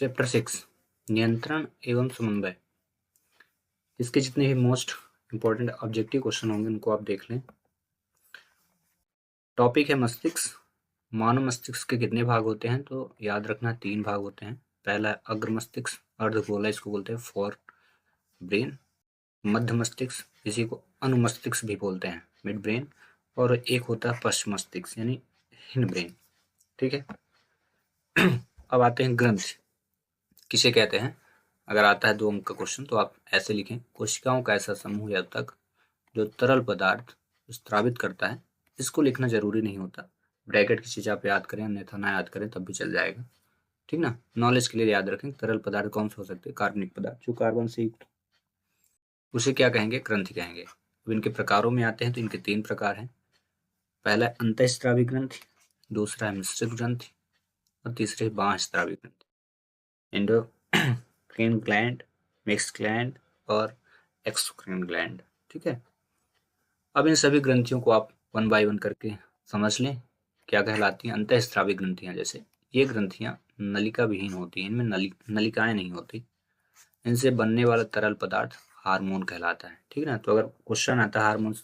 Chapter 6 नियंत्रण एवं समन्वय। इसके जितने भी मोस्ट इंपॉर्टेंट ऑब्जेक्टिव क्वेश्चन होंगे उनको आप देख लें। टॉपिक है मस्तिष्क। मानव मस्तिष्क के कितने भाग होते हैं? तो याद रखना 3 भाग होते हैं। पहला है अग्र मस्तिष्क, अर्धगोला, इसको बोलते हैं फोर ब्रेन। मध्य मस्तिष्क, इसी को अनुमस्तिष्क भी बोलते हैं, मिड ब्रेन। और एक होता है पश्च मस्तिष्क यानी हिंड ब्रेन। ठीक है। अब आते हैं ग्रंथ किसे कहते हैं। अगर आता है 2 अंक का क्वेश्चन तो आप ऐसे लिखें, कोशिकाओं का ऐसा समूह या तक जो तरल पदार्थ स्रावित करता है। इसको लिखना जरूरी नहीं होता, ब्रैकेट की चीज आप याद करें, अन्यथा ना याद करें तब भी चल जाएगा। ठीक ना, नॉलेज के लिए याद रखें। तरल पदार्थ कौन से हो सकते हैं? कार्बनिक पदार्थ जो कार्बन से युक्त, उसे क्या कहेंगे? ग्रंथि कहेंगे। अब इनके प्रकारों में आते हैं तो इनके 3 प्रकार हैं। पहला है अंतःस्रावी ग्रंथि, दूसरा है मिश्रित ग्रंथि और तीसरे बाह्यस्रावी ग्रंथि। एंडोक्राइन ग्लैंड, मिक्स्ड ग्लैंड और एक्सोक्राइन ग्लैंड। ठीक है। अब इन सभी ग्रंथियों को आप 1 बाय 1 करके समझ लें क्या कहलाती हैं। अंतःस्रावी ग्रंथियां, जैसे ये ग्रंथियां नलिका विहीन होती हैं, इनमें नलिकाएं नहीं होती। इनसे बनने वाला तरल पदार्थ हार्मोन कहलाता है। ठीक है ना। तो अगर क्वेश्चन आता है हार्मोन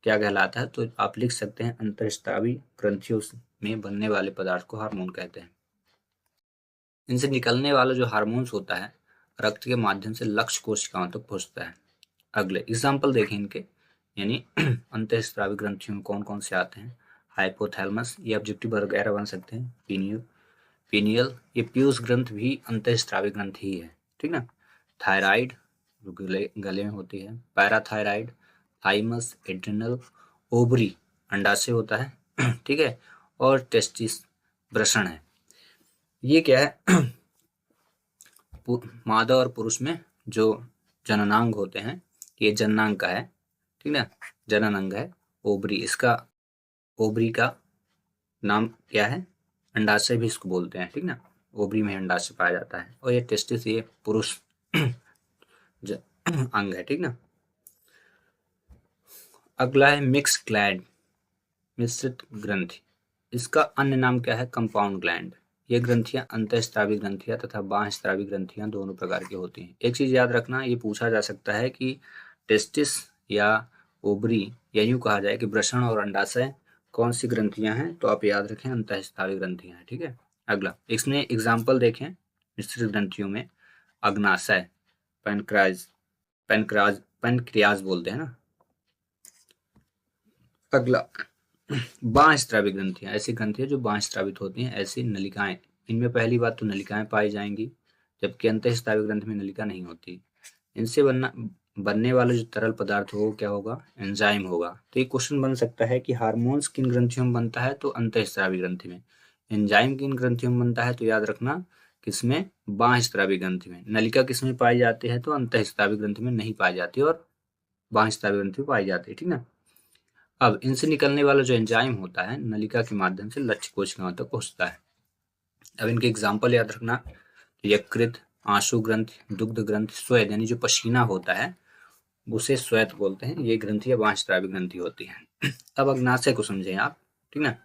क्या कहलाता है तो आप लिख सकते हैं अंतःस्रावी ग्रंथियों में बनने वाले पदार्थ को हार्मोन कहते हैं। इनसे निकलने वाला जो हार्मोन्स होता है रक्त के माध्यम से लक्ष्य कोशिकाओं तक पहुंचता है। अगले एग्जाम्पल देखें इनके, यानी अंतःस्रावी ग्रंथियों में कौन कौन से आते हैं। हाइपोथैलेमस, ये ऑब्जेक्टिव वगैरह बन सकते हैं। पीनियल, ये पीयूष ग्रंथ भी अंतःस्रावी ग्रंथि ही है। ठीक ना। थायराइड जो गले में होती है, पैराथायराइड, थाइमस, एड्रिनल, ओवरी अंडाशय होता है। ठीक है। और टेस्टिस वृषण है। ये क्या है? मादा और पुरुष में जो जननांग होते हैं, ये जननांग का है। ठीक ना, जनन अंग है। ओवरी, इसका ओवरी का नाम क्या है? अंडाशय भी इसको बोलते हैं। ठीक ना, ओवरी में अंडाशय पाया जाता है। और ये टेस्टिस, ये पुरुष अंग है। ठीक ना। अगला है मिक्स ग्लैंड, मिश्रित ग्रंथि। इसका अन्य नाम क्या है? Compound gland. ये ग्रंथियां अंतःस्रावी ग्रंथियां तथा बाह्यस्रावी ग्रंथियां दोनों प्रकार की होती हैं। एक चीज याद रखना, ये पूछा जा सकता है कि टेस्टिस या ओवरी, या यूं कहा जाए कि वृषण और अंडाशय कौन सी ग्रंथियां हैं, तो आप याद रखें अंतःस्रावी ग्रंथियां हैं। ठीक है। अगला, इसमें एग्जाम्पल देखें मिश्रित ग्रंथियों में। अग्नाशय, पैनक्राज, पैनक्रियाज बोलते हैं ना। अगला, बाह्यस्रावी ग्रंथियां, ऐसी ग्रंथियां जो बाह्यस्रावित होती हैं। ऐसी नलिकाएं, इनमें पहली बात तो नलिकाएं पाई जाएंगी, जबकि अंतःस्रावी ग्रंथि में नलिका नहीं होती। इनसे बनने वाला जो तरल पदार्थ हो क्या होगा? एंजाइम होगा। तो ये क्वेश्चन बन सकता है कि हार्मोन्स किन ग्रंथियों में बनता है? तो अंतःस्रावी ग्रंथि में। एंजाइम किन ग्रंथियों में बनता है? तो याद रखना किसमें? बाह्यस्रावी ग्रंथि में। नलिका किसमें पाई जाती है? तो अंतःस्रावी ग्रंथि में नहीं पाई जाती और बाह्यस्रावी ग्रंथि में पाई जाती है। ठीक ना। अब इनसे निकलने वाला जो एंजाइम होता है नलिका के माध्यम से लक्ष्य कोशिकाओं तक पहुंचता है। अब इनके एग्जाम्पल याद रखना, यकृत, आंसू ग्रंथि, दुग्ध ग्रंथि, स्वेद, यानी जो पसीना होता है उसे स्वेद बोलते हैं। ये ग्रंथियां बाह्यस्रावी ग्रंथि होती हैं। अब अग्नाशय को समझें आप। ठीक ना।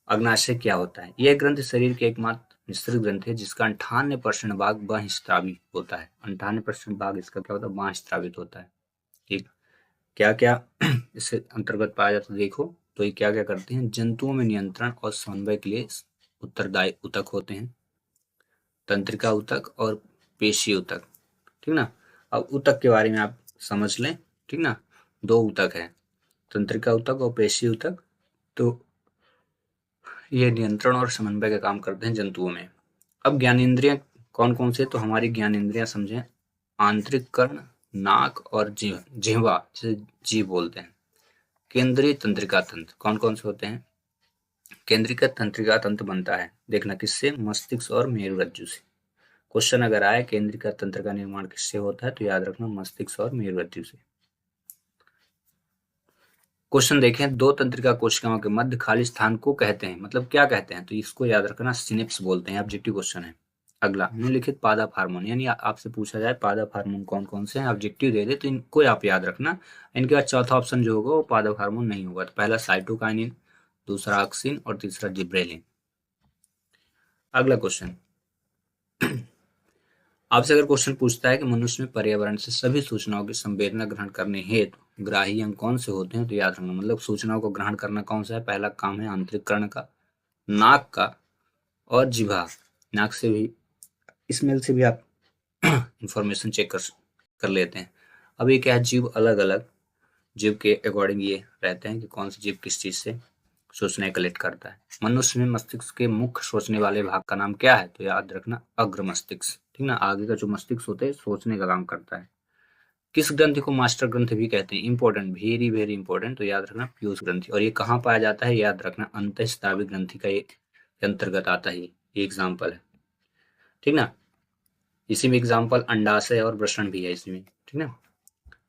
अग्नाशय क्या होता है? यह ग्रंथि शरीर के एकमात्र मिश्रित ग्रंथि है जिसका 98% भाग बाह्यस्रावी होता है। 98% भाग इसका क्या होता है? बाह्यस्रावित होता है। ठीक। क्या क्या इसके अंतर्गत पाया जाता है देखो, तो ये क्या क्या करते हैं? जंतुओं में नियंत्रण और समन्वय के लिए उत्तरदायी ऊतक होते हैं, तंत्रिका ऊतक और पेशी ऊतक। ठीक ना। अब ऊतक के बारे में आप समझ लें। ठीक ना, 2 ऊतक है, तंत्रिका ऊतक और पेशी ऊतक। तो ये नियंत्रण और समन्वय का काम करते हैं जंतुओं में। अब ज्ञानेंद्रियां कौन कौन से? तो हमारी ज्ञानेंद्रियां समझें, आंतरिक कर्ण, नाक और जिह्वा, जिसे जीभ बोलते हैं। केंद्रीय तंत्रिका तंत्र कौन कौन से होते हैं? केंद्रीय तंत्रिका तंत्र बनता है, देखना किससे? मस्तिष्क और मेरुरज्जु से। क्वेश्चन अगर आए केंद्रीय तंत्र का निर्माण किससे होता है, तो याद रखना मस्तिष्क और मेरुरज्जु से। क्वेश्चन देखें, 2 तंत्रिका कोशिकाओं के मध्य खाली स्थान को कहते हैं, मतलब क्या कहते हैं? तो इसको याद रखना सिनेप्स बोलते हैं। ऑब्जेक्टिव क्वेश्चन है। अगला, निम्नलिखित पादप हार्मोन, यानी आपसे पूछा जाए पादप हार्मोन कौन कौन से हैं, ऑब्जेक्टिव दे दे तो इनको आप याद रखना। इनके बाद चौथा ऑप्शन जो होगा वो पादप हार्मोन नहीं होगा। तो पहला साइटोकाइनिन, दूसरा ऑक्सिन और तीसरा जिब्रेलिन। अगला क्वेश्चन, आपसे अगर क्वेश्चन पूछता है कि मनुष्य में पर्यावरण से सभी सूचनाओं की संवेदना ग्रहण करने हेतु ग्राही अंग कौन से होते हैं, तो याद रखना मतलब सूचनाओं को ग्रहण करना कौन सा है। पहला काम है आंतरिक कर्ण का, नाक का और जिह्वा। नाक से भी, स्मेल से भी आप इंफॉर्मेशन चेक कर लेते हैं। अब ये क्या है, जीव अलग अलग जीव के अकॉर्डिंग ये रहते हैं कि कौन सी जीव किस चीज से सूचनाएं कलेक्ट करता है। मनुष्य में मस्तिष्क के मुख्य सोचने वाले भाग का नाम क्या है, तो याद रखना अग्र मस्तिष्क। ठीक ना, आगे का जो मस्तिष्क होता है सोचने का काम करता है। किस ग्रंथि को मास्टर ग्रंथि भी कहते हैं, इंपॉर्टेंट, वेरी वेरी इंपॉर्टेंट, तो याद रखना पीयूष ग्रंथि। और ये कहाँ पाया जाता है, याद रखना अंतःस्रावी ग्रंथि का ये अंतर्गत आता है, ये एग्जाम्पल है। ठीक ना, इसी में एग्जाम्पल अंडाशय और वृषण भी है इसमें। ठीक ना,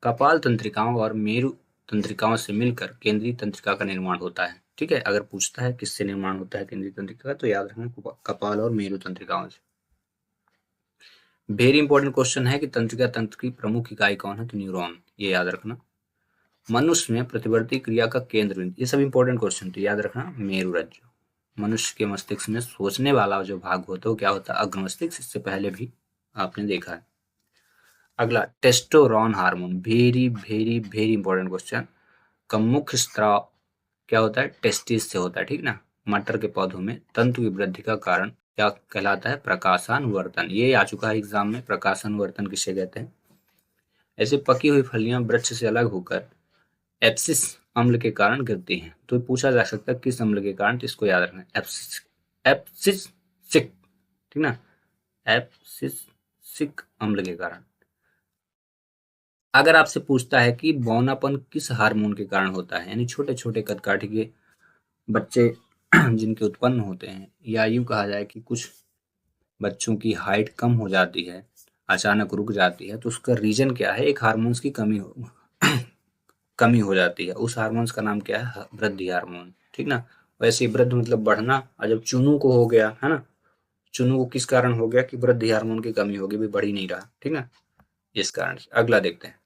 कपाल तंत्रिकाओं और मेरु तंत्रिकाओं से मिलकर केंद्रीय तंत्रिका का निर्माण होता है। ठीक है, अगर पूछता है किससे निर्माण होता है केंद्रीय तंत्रिका का, तो याद रखना कपाल और मेरु तंत्रिकाओं से। वेरी इंपॉर्टेंट क्वेश्चन है कि तंत्रिका तंत्र की प्रमुख इकाई कौन है, तो न्यूरॉन, ये याद रखना। मनुष्य में प्रतिवर्ती क्रिया का केंद्र बिंदु, ये सब इंपॉर्टेंट क्वेश्चन, तो याद रखना मेरुरज्जु। मनुष्य के मस्तिष्क में सोचने वाला जो भाग होता है वो क्या होता है, अग्र मस्तिष्क, इससे पहले भी आपने देखा है। अगला testosterone hormone, very very very important question, का मुख्य स्त्राव क्या होता है, टेस्टिस से होता है। ठीक ना, मटर के पौधों में तंतु की वृद्धि का कारण क्या कहलाता है, प्रकाशानुवर्तन। ये आ चुका है एग्जाम में, प्रकाशानुवर्तन किसे कहते हैं। ऐसे पकी हुई फलियां वृक्ष से अलग होकर एब्सिस अम्ल के कारण गिरती हैं, तो पूछा जा सकता है किस अम्ल के कारण, तो इसको याद रखना एब्सिसिक। ठीक ना, एब्सिसिक अम्ल के कारण। अगर आपसे पूछता है कि बौनापन किस हार्मोन के कारण होता है, यानी छोटे छोटे कदकाठी के बच्चे जिनके उत्पन्न होते हैं, या यूं कहा जाए कि कुछ बच्चों की हाइट कम हो जाती है, अचानक रुक जाती है, तो उसका रीजन क्या है, एक हार्मोन्स की कमी हो जाती है। उस हार्मोन्स का नाम क्या है, वृद्धि हार्मोन। ठीक ना, वैसे वृद्धि मतलब बढ़ना, और जब चूनू को हो गया है ना, चूनू को किस कारण हो गया कि वृद्धि हार्मोन की कमी होगी, भी बढ़ ही नहीं रहा। ठीक ना, इस कारण से। अगला देखते हैं,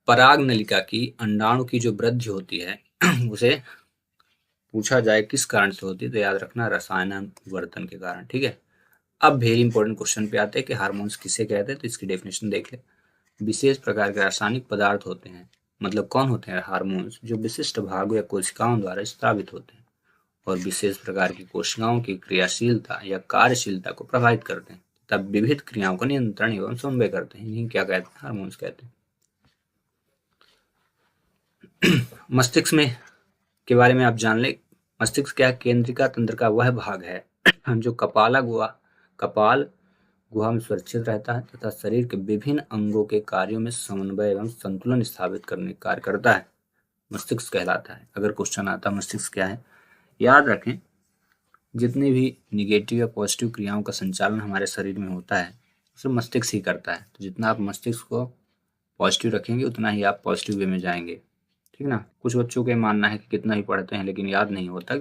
पराग नलिका की अंडाणु की जो वृद्धि होती है उसे पूछा जाए किस कारण से होती है, तो याद रखना रसायनानुवर्तन के कारण। ठीक है, अब वेरी इंपॉर्टेंट क्वेश्चन पे आते हैं कि हार्मोन्स किसे कहते हैं, तो इसकी डेफिनेशन देख ले। विशेष प्रकार के रासायनिक पदार्थ होते हैं, मतलब कौन होते हैं हार्मोन्स, जो विशिष्ट भागों या कोशिकाओं द्वारा स्रावित होते हैं और विशेष प्रकार की कोशिकाओं की क्रियाशीलता या कार्यशीलता को प्रभावित करते हैं तब विविध क्रियाओं का नियंत्रण एवं समन्वय करते हैं। इन्हीं क्या कहते हैं, हार्मोन्स कहते हैं। मस्तिष्क में के बारे में आप जान ले। मस्तिष्क क्या, केंद्रिका तंत्र का वह भाग है जो कपाल गुहा में सुरक्षित रहता है तथा शरीर के विभिन्न अंगों के कार्यों में समन्वय एवं संतुलन स्थापित करने का कार्य करता है, मस्तिष्क कहलाता है। अगर क्वेश्चन आता है मस्तिष्क क्या है, याद रखें जितनी भी निगेटिव या पॉजिटिव क्रियाओं का संचालन हमारे शरीर में होता है उसे मस्तिष्क ही करता है। तो जितना आप मस्तिष्क को पॉजिटिव रखेंगे उतना ही आप पॉजिटिव वे में जाएंगे। ठीक ना, कुछ बच्चों का मानना है कि कितना ही पढ़ते हैं लेकिन याद नहीं होता,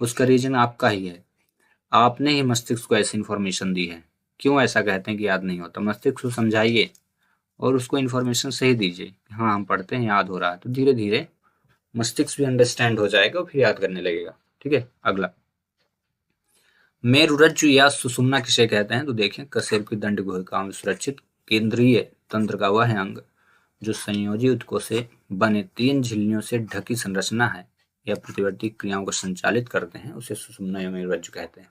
उसका रीजन आपका ही है, आपने ही मस्तिष्क को ऐसी इन्फॉर्मेशन दी है। क्यों ऐसा कहते हैं कि याद नहीं होता, मस्तिष्क को समझाइए और उसको इन्फॉर्मेशन सही दीजिए। हाँ हम पढ़ते हैं, याद हो रहा है, तो धीरे धीरे मस्तिष्क भी अंडरस्टैंड हो जाएगा और फिर याद करने लगेगा। ठीक है, अगला मेरुरज्जु या सुषुम्ना किसे कहते हैं, तो देखें कशेरुकी की दंड गुहिकाओं में सुरक्षित केंद्रीय तंत्र का वह अंग जो संयोजी ऊतकों से बने 3 झिल्लियों से ढकी संरचना है या प्रतिवर्ती क्रियाओं को संचालित करते हैं, उसे सुषुम्ना या मेरुरज्जु कहते हैं।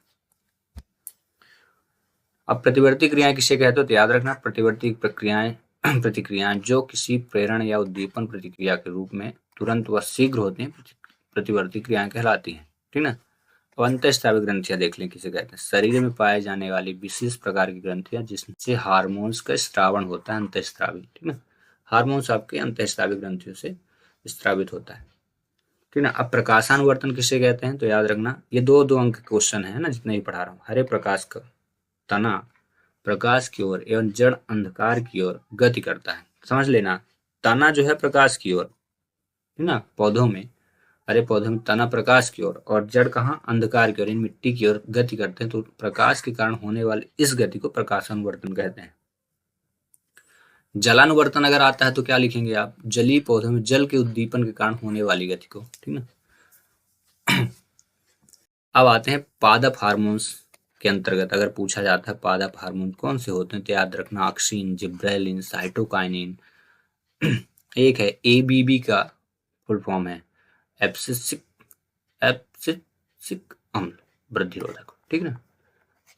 अब प्रतिवर्ती क्रियाएं किसे कहते हो, तो याद रखना प्रतिवर्ती प्रतिक्रियाएं जो किसी प्रेरण या उद्दीपन प्रतिक्रिया के रूप में तुरंत व शीघ्र होती हैं, प्रतिवर्ती क्रियाएं कहलाती हैं। ठीक ना, अब अंतःस्रावी ग्रंथियां देख लें किसे कहते हैं। शरीर में पाए जाने वाली विशेष प्रकार की ग्रंथियां जिससे हार्मोन्स का स्रावण होता है, अंतःस्रावी। ठीक ना, हार्मोन्स आपके अंतःस्रावी ग्रंथियों से स्रावित होता है। ठीक ना, अब प्रकाशानुवर्तन किसे कहते हैं, तो याद रखना ये दो अंक क्वेश्चन है ना, जितने भी पढ़ा रहा हूँ। हरे प्रकाश का तना प्रकाश की ओर एवं जड़ अंधकार की ओर गति करता है। समझ लेना, तना जो है प्रकाश की ओर, है ना, पौधों में, हरे पौधों में तना प्रकाश की ओर और जड़ कहाँ, अंधकार की ओर, इन मिट्टी की ओर गति करते हैं। तो प्रकाश के कारण होने वाले इस गति को प्रकाशानुवर्तन कहते हैं। जलानुवर्तन अगर आता है तो क्या लिखेंगे आप, जलीय पौधों में जल के उद्दीपन के कारण होने वाली गति को। ठीक ना, अब आते हैं पादप हार्मोन्स के अंतर्गत अगर पूछा जाता है पादप हार्मोन कौन से होते हैं तो याद रखना ऑक्सिन, जिब्रेलिन, साइटोकाइनिन। एक है एबीबी का फुल फॉर्म है एब्सिसिक एब्सिसिक अम्ल वृद्धिरोधक, ठीक ना।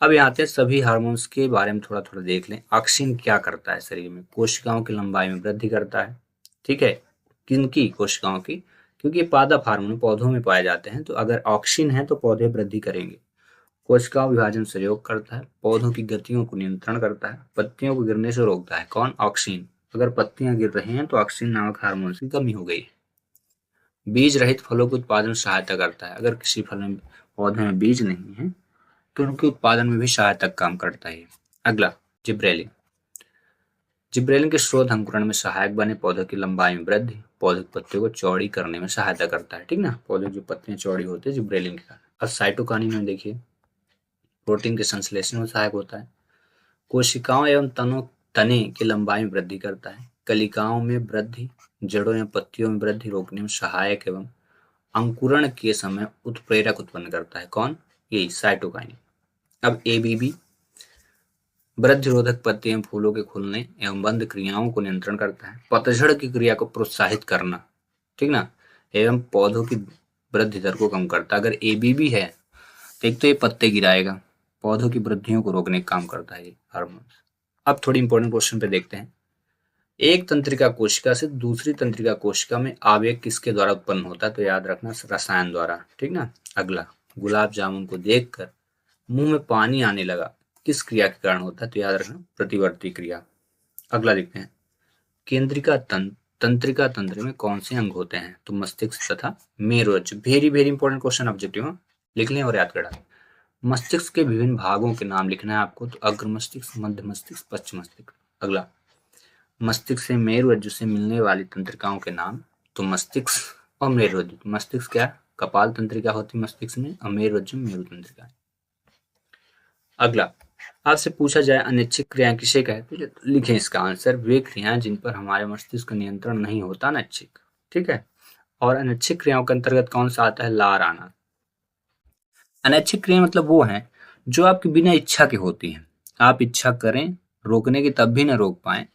अब यहाँ आते हैं सभी हार्मोन्स के बारे में थोड़ा थोड़ा देख लें। ऑक्सिन क्या करता है शरीर में? कोशिकाओं की लंबाई में वृद्धि करता है, ठीक है। किनकी? कोशिकाओं की, क्योंकि पादप हार्मोन पौधों में पाए जाते हैं, तो अगर ऑक्सिन है तो पौधे वृद्धि करेंगे। कोशिकाओं विभाजन सहयोग करता है, पौधों की गतियों को नियंत्रण करता है, पत्तियों को गिरने से रोकता है। कौन? ऑक्सिन। अगर पत्तियां गिर रही हैं तो ऑक्सिन नामक हार्मोन की कमी हो गई है। बीज रहित फलों के उत्पादन में सहायता करता है। अगर किसी फल में पौधे में बीज नहीं है तो उनके उत्पादन में भी सहायक काम करता है। अगला जिब्रेलिन। जिब्रेलिन के स्रोत अंकुरण में सहायक बने, पौधों की लंबाई में वृद्धि, पौधे की पत्तियों को चौड़ी करने में सहायता करता है, ठीक ना। पौधे की जो पत्तियां चौड़ी होती है जिब्रेलिन के कारण। अब साइटोकाइनिन में देखिए प्रोटीन के संश्लेषण में सहायक होता है, कोशिकाओं एवं तने की लंबाई में वृद्धि करता है, कलिकाओं में वृद्धि, जड़ों या पत्तियों में वृद्धि रोकने में सहायक एवं अंकुरण के समय उत्प्रेरक उत्पन्न करता है। कौन? यही साइटोकाइनिन। अब एबीबी वृद्धिरोधक पत्ती एवं फूलों के खुलने एवं बंद क्रियाओं को नियंत्रण करता है, पतझड़ की क्रिया को प्रोत्साहित करना, ठीक ना, एवं पौधों की वृद्धि दर को कम करता है। अगर एबीबी है तो एक तो ये पत्ते गिराएगा, पौधों की वृद्धियों को रोकने का काम करता है ये हार्मोन। अब थोड़ी इंपॉर्टेंट क्वेश्चन पे देखते हैं। एक तंत्रिका कोशिका से दूसरी तंत्रिका कोशिका में आवेग किसके द्वारा उत्पन्न होता है? तो याद रखना रसायन द्वारा, ठीक ना। अगला गुलाब जामुन को देखकर मुंह में पानी आने लगा, किस क्रिया के कारण होता है? तो याद रखना प्रतिवर्ती क्रिया। अगला देखते हैं तंत्रिका तंत्र में कौन से अंग होते हैं? तो मस्तिष्क तथा मेरुरज्जु। Very very important question objective लिख लें और याद कर डालें। मस्तिष्क के विभिन्न भागों के नाम लिखना है आपको, तो अग्र मस्तिष्क, मध्य मस्तिष्क, पश्च मस्तिष्क। अगला मस्तिष्क से मेरुरज्जु से मिलने वाली तंत्रिकाओं के नाम, तो मस्तिष्क और मेरुरज्जु। मस्तिष्क क्या? कपाल तंत्रिका होती है मस्तिष्क में, और मेरुरज्जु मेरु तंत्रिका। अगला आपसे पूछा जाए अनैच्छिक क्रियाएं किसे कहते हैं, तो लिखें इसका आंसर वे क्रियाएं जिन पर हमारे मस्तिष्क का नियंत्रण नहीं होता, अनैच्छिक, ठीक है। और अनैच्छिक क्रियाओं के अंतर्गत कौन सा आता है? लार आना। अनैच्छिक क्रिया मतलब वो है जो आपकी बिना इच्छा की होती हैं, आप इच्छा करें रोकने की तब भी न रोक पाए,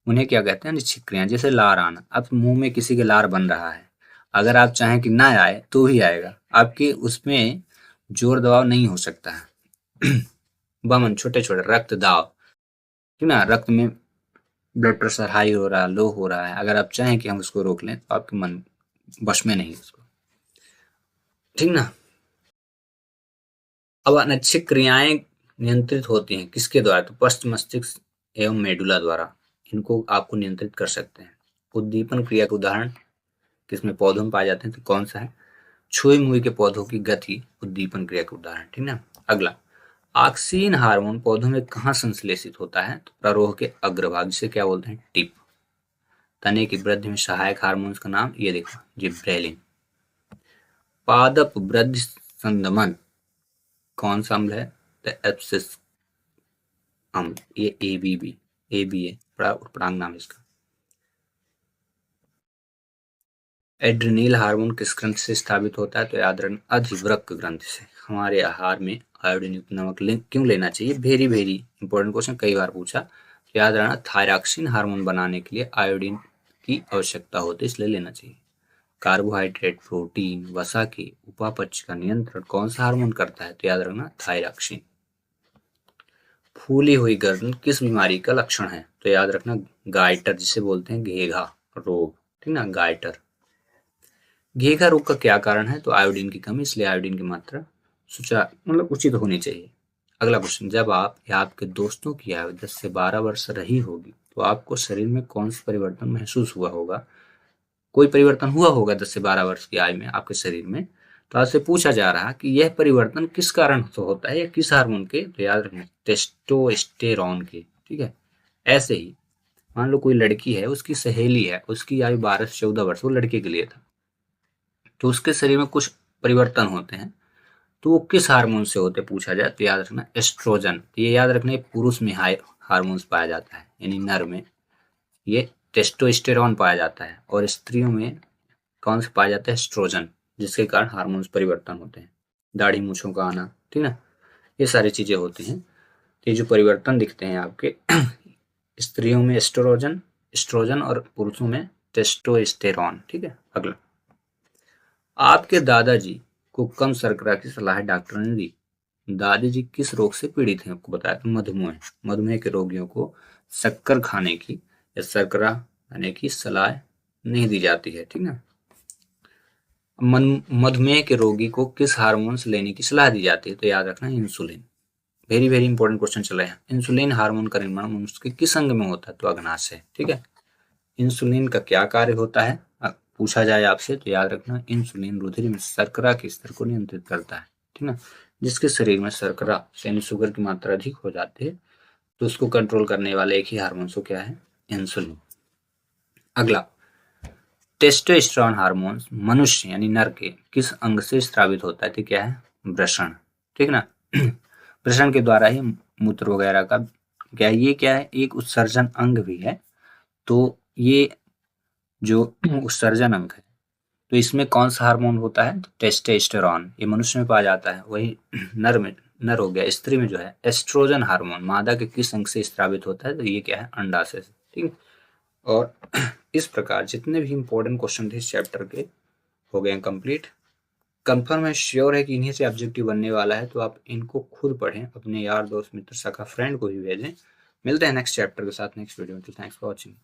उन्हें क्या कहते हैं? अनैच्छिक क्रिया। जैसे लार आना, अब मुंह में किसी के लार बन रहा है, अगर आप चाहें कि ना आए तो ही आएगा, आपके उसमें जोर दबाव नहीं हो सकता है। बमन छोटे छोटे रक्त दाब, ठीक ना, रक्त में ब्लड प्रेशर हाई हो रहा है, लो हो रहा है, अगर आप चाहें कि हम उसको रोक लें तो आपके मन बश में नहीं उसको, ठीक ना। अब अनैच्छिक क्रियाएं नियंत्रित होती हैं किसके द्वारा? तो पश्च मस्तिष्क एवं मेडुला द्वारा, इनको आपको नियंत्रित कर सकते हैं। उद्दीपन क्रिया के उदाहरण किसमें? पौधों में पाए जाते हैं, तो कौन सा है? छुई मुई के पौधों की गति उद्दीपन क्रिया के उदाहरण, ठीक ना। अगला ऑक्सीन हार्मोन पौधों में कहाँ संश्लेषित होता है? तो प्ररोह के अग्रभाग, जिसे क्या बोलते हैं? टिप। तने की वृद्धि में सहायक हार्मोन्स का नाम ये देखो, जिब्रेलिन। पादप वृद्धि संदमन कौन सा अम्ल है? द एब्सिस अम्ल, ये एबीबी एबी है, प्रांग नाम इसका। एड्रिनल हार्मोन किस ग्रंथि से स्थापित होता है? तो याद रखना अधिवृक्क ग्रंथि से। हमारे आहार में आयोडीन युक्त नमक क्यों लेना चाहिए? वेरी वेरी इंपॉर्टेंट क्वेश्चन, कई बार पूछा। तो याद रखना थायरॉक्सिन हार्मोन बनाने के लिए आयोडीन की आवश्यकता होती है, इसलिए लेना चाहिए। कार्बोहाइड्रेट, प्रोटीन, वसा के उपापचय का नियंत्रण कौन सा हार्मोन करता है? तो याद रखना थायरॉक्सिन। फूली हुई गर्दन किस बीमारी का लक्षण है? तो याद रखना गाइटर, जिसे बोलते हैं घेघा रोग, ठीक ना, गाइटर। घेघा रोग का क्या कारण है? तो आयोडीन की कमी, इसलिए आयोडीन की मात्रा मतलब उचित होनी चाहिए। अगला क्वेश्चन, जब आप या आपके दोस्तों की आयु 10 से 12 वर्ष रही होगी तो आपको शरीर में कौन सा परिवर्तन महसूस हुआ होगा? कोई परिवर्तन हुआ होगा 10 से 12 वर्ष की आयु में आपके शरीर में, तो आपसे पूछा जा रहा है कि यह परिवर्तन किस कारण से होता है या किस हार्मोन के? तो याद रखना टेस्टोस्टेरोन के, ठीक है। ऐसे ही मान लो कोई लड़की है, उसकी सहेली है, उसकी आयु 12 से 14 वर्ष, वो लड़के के लिए था, तो उसके शरीर में कुछ परिवर्तन होते हैं, तो वो किस हार्मोन से होते पूछा जाए तो याद रखना एस्ट्रोजन। तो ये याद रखना पुरुष में हार्मोन्स पाया जाता है, यानी नर में ये टेस्टोस्टेरोन पाया जाता है, और स्त्रियों में कौन सा पाया जाता है? एस्ट्रोजन, जिसके कारण हार्मोन्स परिवर्तन होते हैं। दाढ़ी मूछों का आना, ठीक ना, ये सारी चीजें होती हैं। ये जो परिवर्तन दिखते हैं आपके स्त्रियों में एस्ट्रोजन और पुरुषों में टेस्टोस्टेरॉन। ठीक है। अगला, आपके दादाजी को कम शर्करा की सलाह डॉक्टर ने दी। दादाजी किस रोग से पीड़ित हैं? आपको बताया था मधुमेह। मधुमेह के रोगियों को शक्कर खाने की या शर्करा खाने की सलाह नहीं दी जाती है। ठीक है। मधुमेह के रोगी को किस हार्मोन से लेने की सलाह दी जाती है? तो याद रखना insulin. Very very important question चला है। इंसुलिन हार्मोन का निर्माण मनुष्य के किस अंग में होता है? तो अग्नाशय। ठीक है। इंसुलिन का क्या कार्य होता है पूछा जाए आपसे तो याद रखना इंसुलिन रुधिर में शर्करा के स्तर को नियंत्रित करता है। ठीक है। जिसके शरीर में शर्करा यानी शुगर की मात्रा अधिक हो जाती है तो उसको कंट्रोल करने वाले एक ही हार्मोन को क्या है? इंसुलिन। अगला, टेस्टोस्टेरोन हार्मोन मनुष्य यानी नर के किस अंग से स्रावित होता है? तो क्या है? वृषण। ठीक ना। वृषण के द्वारा ही मूत्र वगैरह का क्या है? एक उत्सर्जन अंग भी है। तो ये जो उत्सर्जन अंग है तो इसमें कौन सा हार्मोन होता है? टेस्टोस्टेरोन। ये मनुष्य में पाया जाता है। वही नर हो गया। स्त्री में जो है एस्ट्रोजन हार्मोन मादा के किस अंग से स्रावित होता है? तो ये क्या है? अंडाशय से। ठीक है। और इस प्रकार जितने भी इंपॉर्टेंट क्वेश्चन थे इस चैप्टर के हो गए कंप्लीट। कंफर्म है, श्योर है कि इन्हीं से ऑब्जेक्टिव बनने वाला है, तो आप इनको खुद पढ़ें, अपने यार दोस्त मित्र सखा फ्रेंड को भी भेजें। मिलते हैं नेक्स्ट चैप्टर के साथ नेक्स्ट वीडियो में। Thanks for watching.